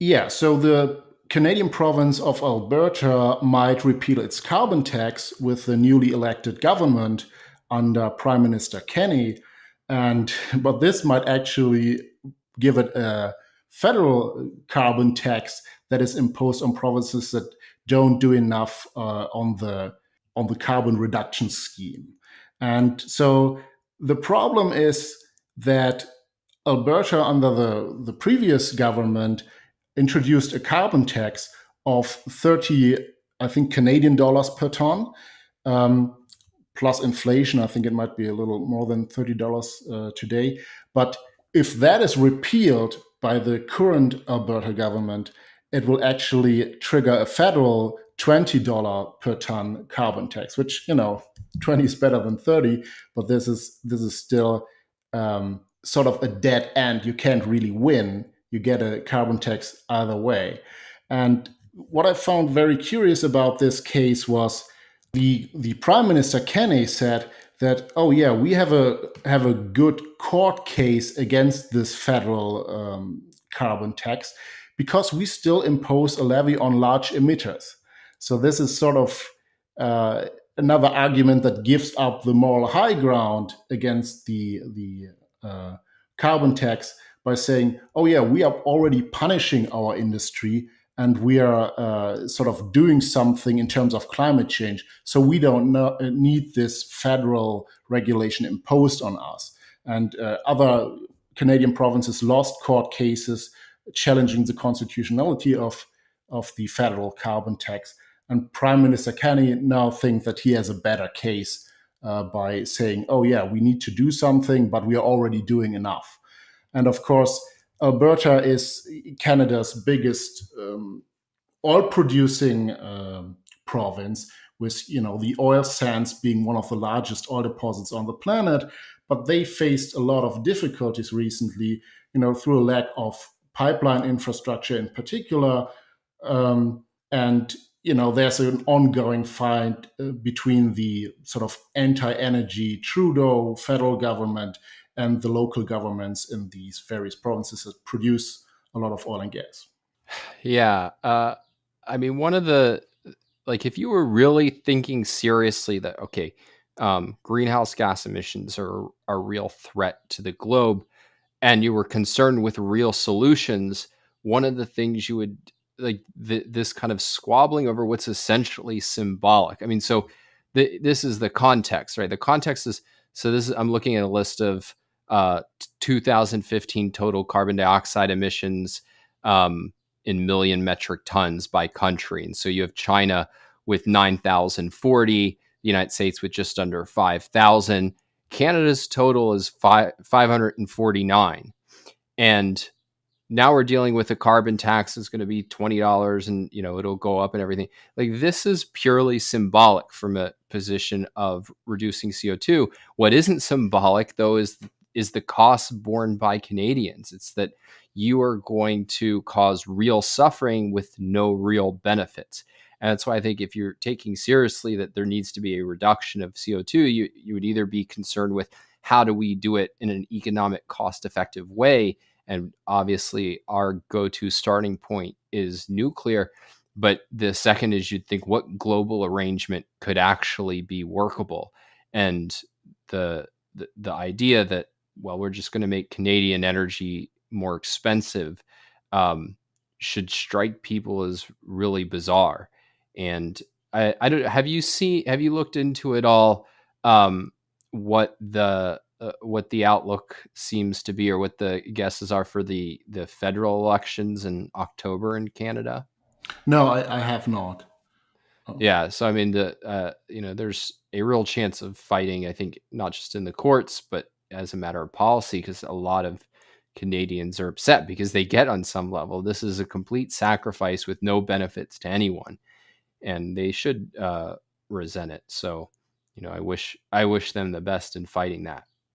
Yeah, so the Canadian province of Alberta might repeal its carbon tax with the newly elected government under Prime Minister Kenney, and but this might actually give it a federal carbon tax that is imposed on provinces that don't do enough on the carbon reduction scheme. And so the problem is that Alberta, under the previous government, introduced a carbon tax of 30, I think, Canadian dollars per ton, um, plus inflation. I think it might be a little more than $30 today. But if that is repealed by the current Alberta government, it will actually trigger a federal $20 per ton carbon tax, which, 20 is better than 30, but this is still sort of a dead end. You can't really win. You get a carbon tax either way. And what I found very curious about this case was the Prime Minister Kenney said that, oh yeah, we have a good court case against this federal carbon tax because we still impose a levy on large emitters. So this is sort of another argument that gives up the moral high ground against the carbon tax by saying, oh yeah, we are already punishing our industry and we are sort of doing something in terms of climate change. So we don't need this federal regulation imposed on us. And other Canadian provinces lost court cases challenging the constitutionality of the federal carbon tax. And Prime Minister Kenney now thinks that he has a better case by saying, oh, yeah, we need to do something, but we are already doing enough. And of course, Alberta is Canada's biggest oil producing province, with the oil sands being one of the largest oil deposits on the planet. But they faced a lot of difficulties recently, through a lack of pipeline infrastructure in particular. And there's an ongoing fight between the sort of anti-energy Trudeau federal government and the local governments in these various provinces that produce a lot of oil and gas. Yeah. I mean, one of the, like, if you were really thinking seriously that, okay, greenhouse gas emissions are a real threat to the globe, and you were concerned with real solutions, one of the things you would like this kind of squabbling over what's essentially symbolic. I mean, so this is the context, right? The context is, so this is, I'm looking at a list of 2015 total carbon dioxide emissions in million metric tons by country. And so you have China with 9,040, the United States with just under 5,000. Canada's total is 549. And now we're dealing with a carbon tax that's going to be $20 and it'll go up and everything. Like, this is purely symbolic from a position of reducing CO2. What isn't symbolic though is the cost borne by Canadians. It's that you are going to cause real suffering with no real benefits. And that's why I think if you're taking seriously that there needs to be a reduction of CO2, you would either be concerned with how do we do it in an economic, cost-effective way. And obviously, our go-to starting point is nuclear. But the second is you'd think what global arrangement could actually be workable. And the idea that, well, we're just going to make Canadian energy more expensive should strike people as really bizarre. And I don't, have you looked into it all? What the outlook seems to be, or what the guesses are for the federal elections in October in Canada? No, I have not. Oh. Yeah, so I mean, there's a real chance of fighting. I think not just in the courts, but as a matter of policy, because a lot of Canadians are upset because they get on some level. This is a complete sacrifice with no benefits to anyone, and they should resent it. So, I wish them the best in fighting that.